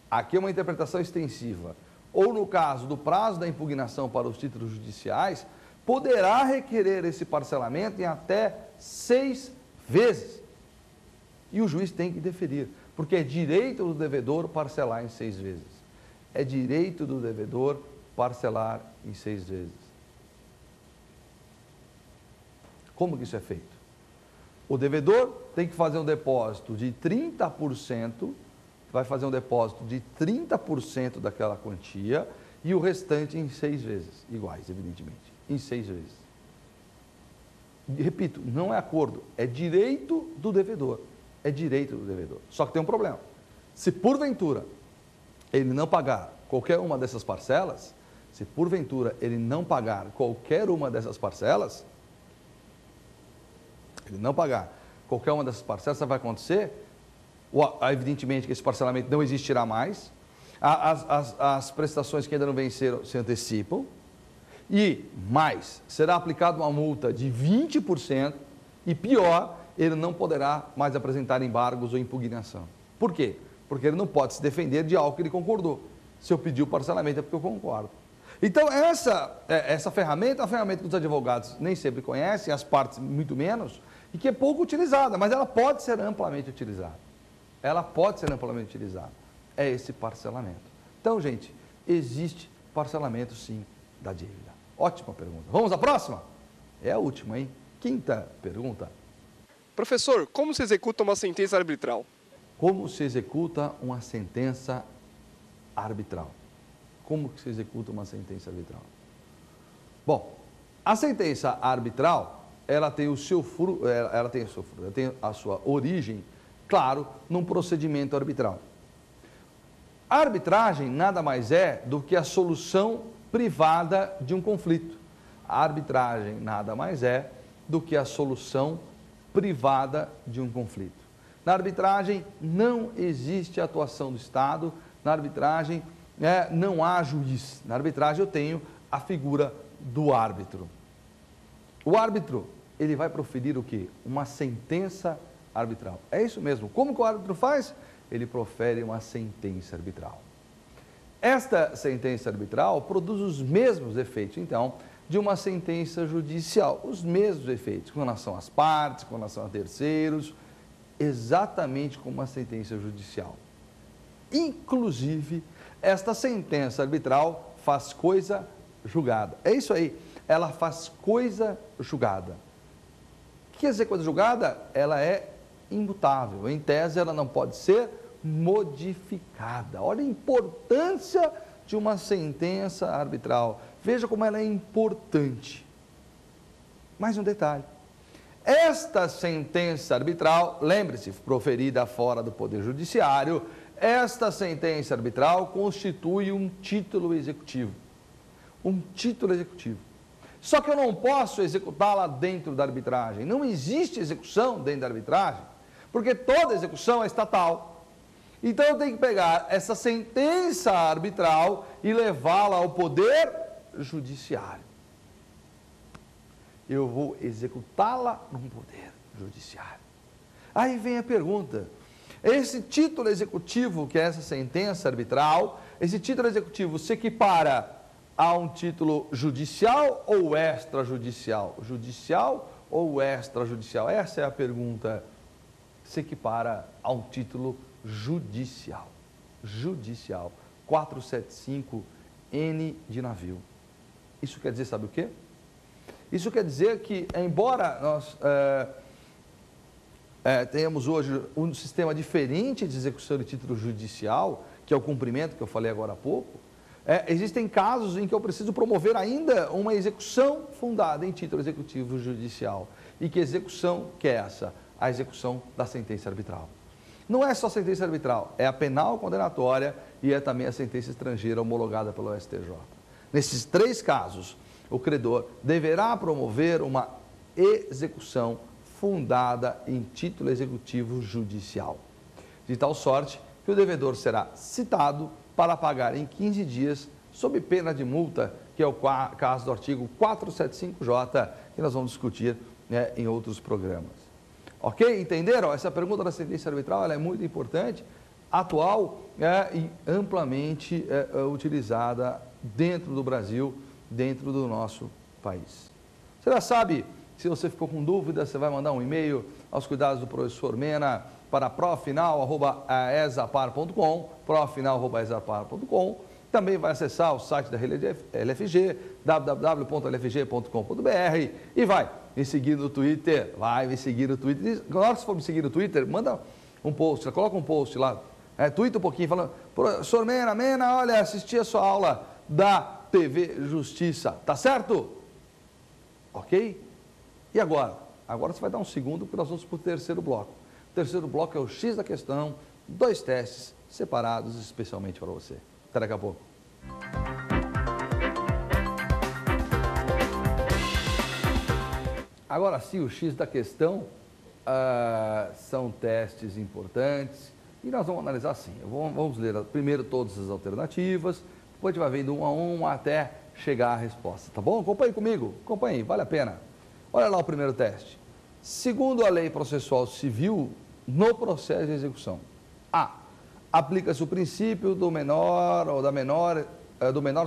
aqui é uma interpretação extensiva, ou no caso do prazo da impugnação para os títulos judiciais, poderá requerer esse parcelamento em até 6 vezes. E o juiz tem que deferir, porque é direito do devedor parcelar em 6 vezes. É direito do devedor parcelar em 6 vezes. Como que isso é feito? O devedor tem que fazer um depósito de 30%, vai fazer um depósito de 30% daquela quantia e o restante em 6 vezes, iguais, evidentemente, em 6 vezes. E, repito, não é acordo, é direito do devedor, é direito do devedor. Só que tem um problema, se porventura ele não pagar qualquer uma dessas parcelas, sabe o que vai acontecer? Evidentemente que esse parcelamento não existirá mais, as prestações que ainda não venceram se antecipam, e mais, será aplicada uma multa de 20%, e pior, ele não poderá mais apresentar embargos ou impugnação. Por quê? Porque ele não pode se defender de algo que ele concordou. Se eu pedir o parcelamento é porque eu concordo. Então, essa ferramenta é uma ferramenta que os advogados nem sempre conhecem, as partes muito menos, e que é pouco utilizada, mas ela pode ser amplamente utilizada. É esse parcelamento. Então, gente, existe parcelamento, sim, da dívida. Ótima pergunta. Vamos à próxima? É a última, hein? Quinta pergunta. Professor, como se executa uma sentença arbitral? Como se executa uma sentença arbitral? Como que se executa uma sentença arbitral? Bom, a sentença arbitral, ela tem a sua origem, claro, num procedimento arbitral. A arbitragem nada mais é do que a solução privada de um conflito. A arbitragem nada mais é do que a solução privada de um conflito. Na arbitragem não existe atuação do Estado, na arbitragem não há juiz. Na arbitragem eu tenho a figura do árbitro. O árbitro, ele vai proferir o quê? Uma sentença arbitral. É isso mesmo. Como que o árbitro faz? Ele profere uma sentença arbitral. Esta sentença arbitral produz os mesmos efeitos, então, de uma sentença judicial. Os mesmos efeitos com relação às partes, com relação a terceiros, exatamente como uma sentença judicial. Inclusive, esta sentença arbitral faz coisa julgada. É isso aí, ela faz coisa julgada. O que quer dizer coisa julgada? Ela é imutável. Em tese, ela não pode ser modificada. Olha a importância de uma sentença arbitral. Veja como ela é importante. Mais um detalhe. Esta sentença arbitral, lembre-se, proferida fora do Poder Judiciário, esta sentença arbitral constitui um título executivo. Um título executivo. Só que eu não posso executá-la dentro da arbitragem. Não existe execução dentro da arbitragem, porque toda execução é estatal. Então eu tenho que pegar essa sentença arbitral e levá-la ao Poder Judiciário. Eu vou executá-la no Poder Judiciário. Aí vem a pergunta: esse título executivo, que é essa sentença arbitral, esse título executivo se equipara a um título judicial ou extrajudicial? Judicial ou extrajudicial? Essa é a pergunta. Se equipara a um título judicial. Judicial. 475N de navio. Isso quer dizer, sabe o quê? Isso quer dizer que, embora nós tenhamos hoje um sistema diferente de execução de título judicial, que é o cumprimento que eu falei agora há pouco, existem casos em que eu preciso promover ainda uma execução fundada em título executivo judicial. E que execução que é essa? A execução da sentença arbitral. Não é só a sentença arbitral, é a penal condenatória e é também a sentença estrangeira homologada pelo STJ. Nesses três casos, o credor deverá promover uma execução fundada em título executivo judicial, de tal sorte que o devedor será citado para pagar em 15 dias, sob pena de multa, que é o caso do artigo 475J, que nós vamos discutir em outros programas. Ok? Entenderam? Essa pergunta da sentença arbitral ela é muito importante, atual e amplamente utilizada dentro do Brasil, dentro do nosso país. Você já sabe, se você ficou com dúvida, você vai mandar um e-mail aos cuidados do professor Mena para profinal@exapar.com, profinal@exapar.com. Também vai acessar o site da LFG, www.lfg.com.br e vai me seguir no Twitter, Na hora que você for me seguir no Twitter, manda um post, coloca um post lá, twitta um pouquinho, falando: professor Mena, olha, assisti a sua aula da TV Justiça, tá certo? Ok? E agora? Agora você vai dar um segundo, porque nós vamos para o terceiro bloco. O terceiro bloco é o X da questão, 2 testes separados especialmente para você. Até daqui a pouco. Agora sim, o X da questão são testes importantes e nós vamos analisar assim. Vamos ler primeiro todas as alternativas, depois a gente vai vendo um a um até chegar à resposta, tá bom? Acompanhe comigo, acompanhe, vale a pena. Olha lá o primeiro teste. Segundo a Lei Processual Civil, no processo de execução, A. Aplica-se o princípio do menor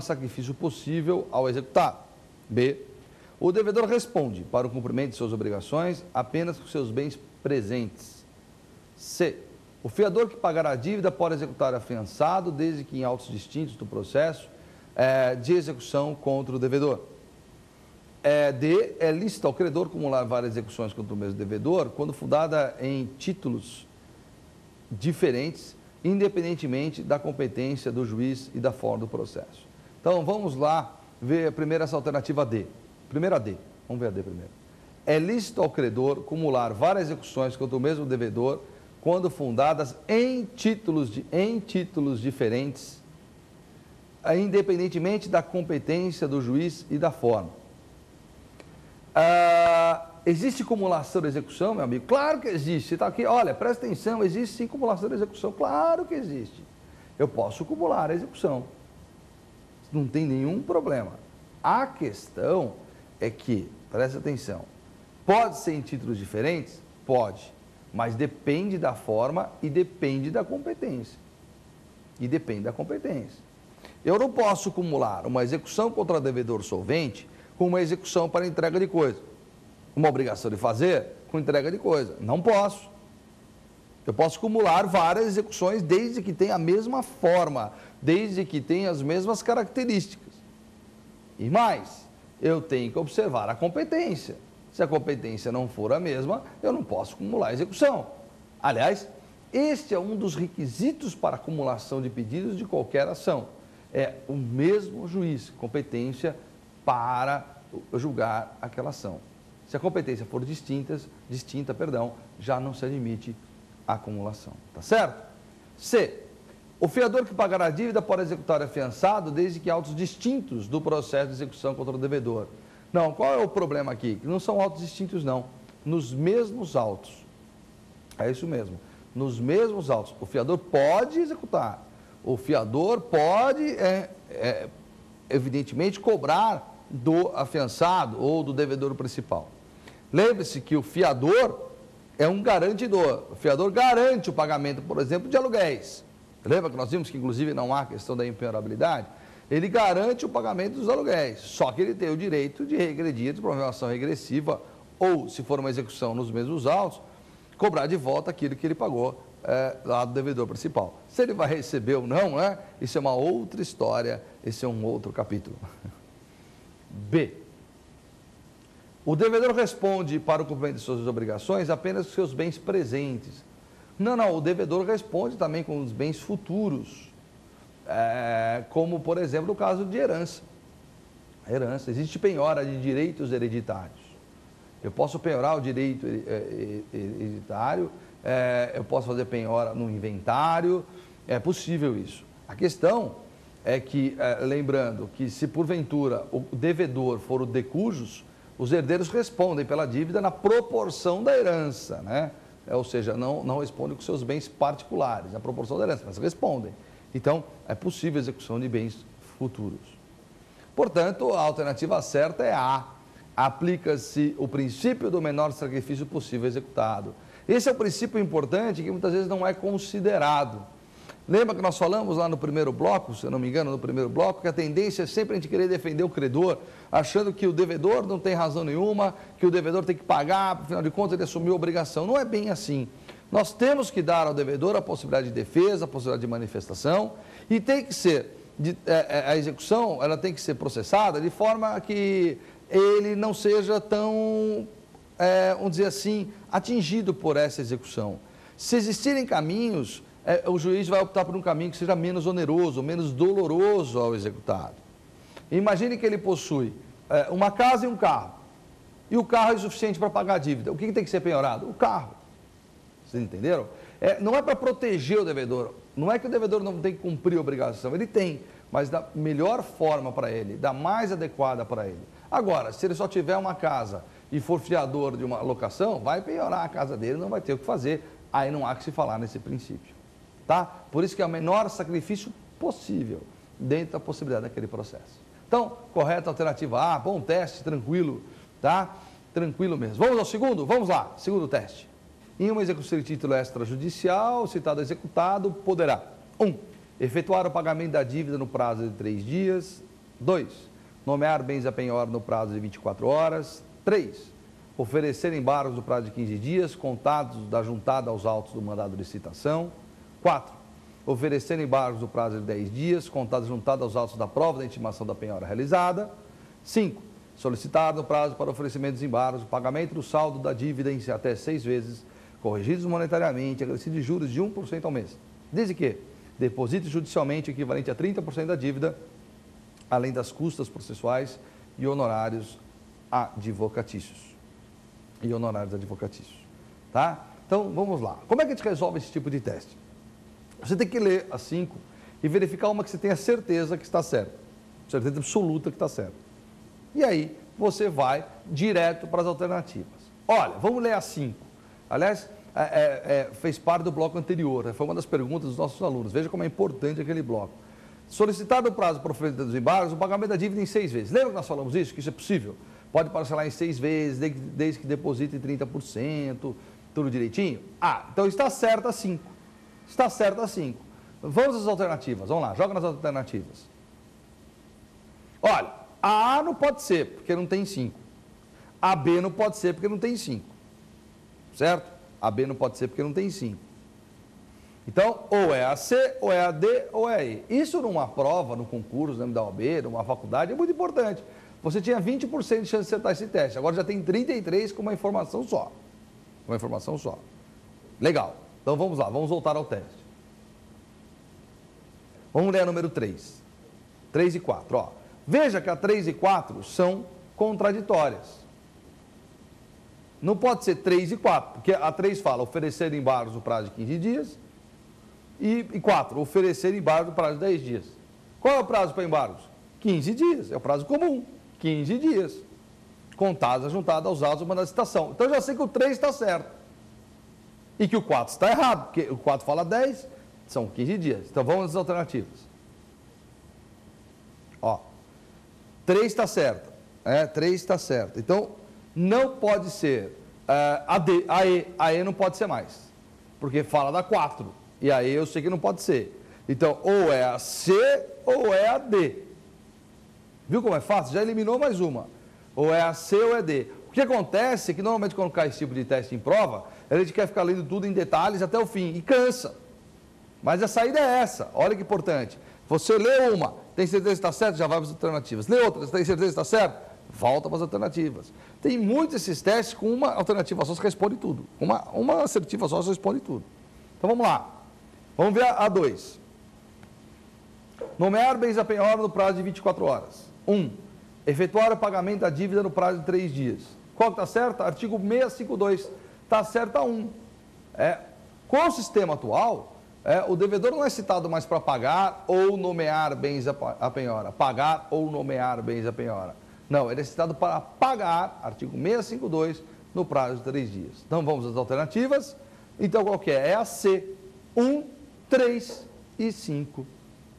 sacrifício possível ao executar. B. O devedor responde para o cumprimento de suas obrigações apenas com seus bens presentes. C. O fiador que pagará a dívida pode executar afiançado, desde que em autos distintos do processo de execução contra o devedor. D, é lícito ao credor acumular várias execuções contra o mesmo devedor quando fundada em títulos diferentes, independentemente da competência do juiz e da forma do processo. Então, vamos lá ver primeiro essa alternativa D. Primeira D. Vamos ver a D primeiro. É lícito ao credor acumular várias execuções contra o mesmo devedor quando fundadas em títulos diferentes, independentemente da competência do juiz e da forma. Existe acumulação de execução, meu amigo? Claro que existe. Você está aqui, olha, presta atenção, existe sim acumulação de execução. Claro que existe. Eu posso acumular a execução. Não tem nenhum problema. A questão é que, presta atenção, pode ser em títulos diferentes? Pode. Mas depende da forma e depende da competência. Eu não posso acumular uma execução contra devedor solvente com uma execução para entrega de coisa. Uma obrigação de fazer com entrega de coisa. Não posso. Eu posso acumular várias execuções desde que tenha a mesma forma, desde que tenha as mesmas características. E mais, eu tenho que observar a competência. Se a competência não for a mesma, eu não posso acumular a execução. Aliás, este é um dos requisitos para acumulação de pedidos de qualquer ação. É o mesmo juiz, competência para julgar aquela ação. Se a competência for distinta, já não se admite a acumulação. Tá certo? C. O fiador que pagará a dívida pode executar o afiançado desde que autos distintos do processo de execução contra o devedor. Não, qual é o problema aqui? Que não são autos distintos, não. Nos mesmos autos. É isso mesmo. Nos mesmos autos. O fiador pode executar. O fiador pode, evidentemente, cobrar do afiançado ou do devedor principal. Lembre-se que o fiador é um garantidor. O fiador garante o pagamento, por exemplo, de aluguéis. Lembra que nós vimos que, inclusive, não há questão da impenhorabilidade? Ele garante o pagamento dos aluguéis, só que ele tem o direito de regredir, de promover uma ação regressiva, ou, se for uma execução nos mesmos autos, cobrar de volta aquilo que ele pagou lá do devedor principal. Se ele vai receber ou não, isso é uma outra história, esse é um outro capítulo. B. O devedor responde para o cumprimento de suas obrigações apenas com seus bens presentes. Não, o devedor responde também com os bens futuros, como, por exemplo, no caso de herança. A herança, existe penhora de direitos hereditários. Eu posso penhorar o direito hereditário, eu posso fazer penhora no inventário, é possível isso. A questão é que, lembrando que se porventura o devedor for o de cujos, os herdeiros respondem pela dívida na proporção da herança, né? Ou seja, não respondem com seus bens particulares, na proporção da herança, mas respondem. Então, é possível a execução de bens futuros. Portanto, a alternativa certa é A. Aplica-se o princípio do menor sacrifício possível executado. Esse é um princípio importante que muitas vezes não é considerado. Lembra que nós falamos lá no primeiro bloco, se eu não me engano, no primeiro bloco, que a tendência é sempre a gente querer defender o credor, achando que o devedor não tem razão nenhuma, que o devedor tem que pagar, afinal de contas ele assumiu a obrigação. Não é bem assim. Nós temos que dar ao devedor a possibilidade de defesa, a possibilidade de manifestação, e tem que ser, a execução ela tem que ser processada de forma que ele não seja tão, vamos dizer assim, atingido por essa execução. Se existirem caminhos, o juiz vai optar por um caminho que seja menos oneroso, menos doloroso ao executado. Imagine que ele possui uma casa e um carro, e o carro é insuficiente para pagar a dívida. O que tem que ser penhorado? O carro. Vocês entenderam? Não é para proteger o devedor, não é que o devedor não tem que cumprir a obrigação, ele tem, mas da melhor forma para ele, da mais adequada para ele. Agora, se ele só tiver uma casa e for fiador de uma locação, vai penhorar a casa dele, não vai ter o que fazer, aí não há que se falar nesse princípio. Tá? Por isso que é o menor sacrifício possível dentro da possibilidade daquele processo. Então, correta alternativa A, bom teste, tranquilo, tá? Tranquilo mesmo. Vamos ao segundo? Vamos lá, segundo teste. Em uma execução de título extrajudicial, o citado executado poderá 1. Efetuar o pagamento da dívida no prazo de 3 dias. 2. Nomear bens a penhora no prazo de 24 horas. 3. Oferecer embargos no prazo de 15 dias, contados da juntada aos autos do mandado de licitação. 4. oferecer embargos no prazo de 10 dias, contados juntados aos autos da prova da intimação da penhora realizada. 5. Solicitar no prazo para oferecimento dos embargos o pagamento do saldo da dívida em até 6 vezes, corrigidos monetariamente, acrescido de juros de 1% ao mês. Desde que deposite judicialmente o equivalente a 30% da dívida, além das custas processuais e honorários advocatícios. Tá? Então, vamos lá. Como é que a gente resolve esse tipo de teste? Você tem que ler as 5 e verificar uma que você tenha certeza que está certa. Certeza absoluta que está certa. E aí, você vai direto para as alternativas. Olha, vamos ler as 5. Aliás, fez parte do bloco anterior, foi uma das perguntas dos nossos alunos. Veja como é importante aquele bloco. Solicitado o prazo para oferecer dos embargos, o pagamento da dívida em 6 vezes. Lembra que nós falamos isso? Que isso é possível? Pode parcelar em 6 vezes, desde que deposite 30%, tudo direitinho? Então está certo a 5. Está certo a 5. Vamos às alternativas. Vamos lá, joga nas alternativas. Olha, a A não pode ser, porque não tem 5. A B não pode ser, porque não tem 5. Certo? A B não pode ser, porque não tem 5. Então, ou é a C, ou é a D, ou é a E. Isso numa prova, no concurso, da OAB, numa faculdade, é muito importante. Você tinha 20% de chance de acertar esse teste. Agora já tem 33% com uma informação só. Uma informação só. Legal. Então vamos lá, vamos voltar ao teste. Vamos ler a número 3. 3 e 4, ó. Veja que a 3 e 4 são contraditórias. Não pode ser 3 e 4, porque a 3 fala oferecer embargos no prazo de 15 dias e 4, oferecer embargos no prazo de 10 dias. Qual é o prazo para embargos? 15 dias, é o prazo comum, 15 dias. Contados, juntados aos autos do mandado de citação. Então eu já sei que o 3 está certo. E que o 4 está errado, porque o 4 fala 10, são 15 dias. Então vamos às alternativas. Ó, 3 está certo. 3 está certo. Então, não pode ser a D, a E não pode ser mais. Porque fala da 4. E a E eu sei que não pode ser. Então, ou é a C ou é a D. Viu como é fácil? Já eliminou mais uma. Ou é a C ou é a D. O que acontece é que normalmente quando cai esse tipo de teste em prova, a gente quer ficar lendo tudo em detalhes até o fim. E cansa. Mas a saída é essa. Olha que importante. Você lê uma, tem certeza que está certo, já vai para as alternativas. Lê outra, tem certeza que está certo? Volta para as alternativas. Tem muitos esses testes com uma alternativa só, você responde tudo. Uma assertiva só, você responde tudo. Então vamos lá. Vamos ver a 2. Nomear bens a penhora no prazo de 24 horas. 1. Efetuar o pagamento da dívida no prazo de 3 dias. Qual que está certo? Artigo 652. Está certo a 1. Com o sistema atual, o devedor não é citado mais para pagar ou nomear bens a penhora. Pagar ou nomear bens a penhora. Não, ele é citado para pagar, artigo 652, no prazo de 3 dias. Então vamos às alternativas. Então qual que é? É a C. 1, 3 e 5.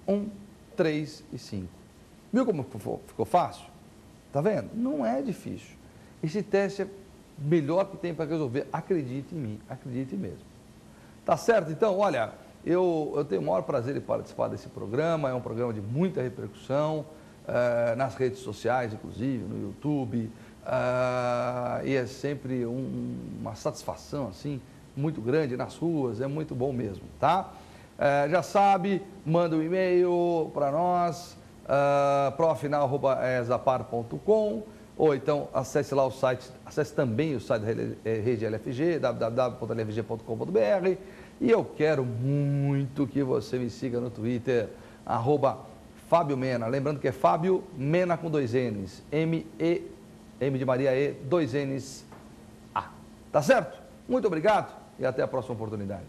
1, 3 e 5. Viu como ficou fácil? Tá vendo? Não é difícil. Esse teste é o melhor que tem para resolver. Acredite em mim, acredite mesmo. Tá certo? Então, olha, eu tenho o maior prazer em participar desse programa. É um programa de muita repercussão, nas redes sociais, inclusive, no YouTube. E é sempre uma satisfação, assim, muito grande nas ruas. É muito bom mesmo, tá? Já sabe, manda um e-mail para nós, profinal@zapar.com, ou então acesse lá o site, acesse também o site da Rede LFG, www.lfg.com.br, e eu quero muito que você me siga no Twitter, @Fábio Mena, lembrando que é Fábio Mena com 2 N's, M de Maria E, 2 N's A. Tá certo? Muito obrigado e até a próxima oportunidade.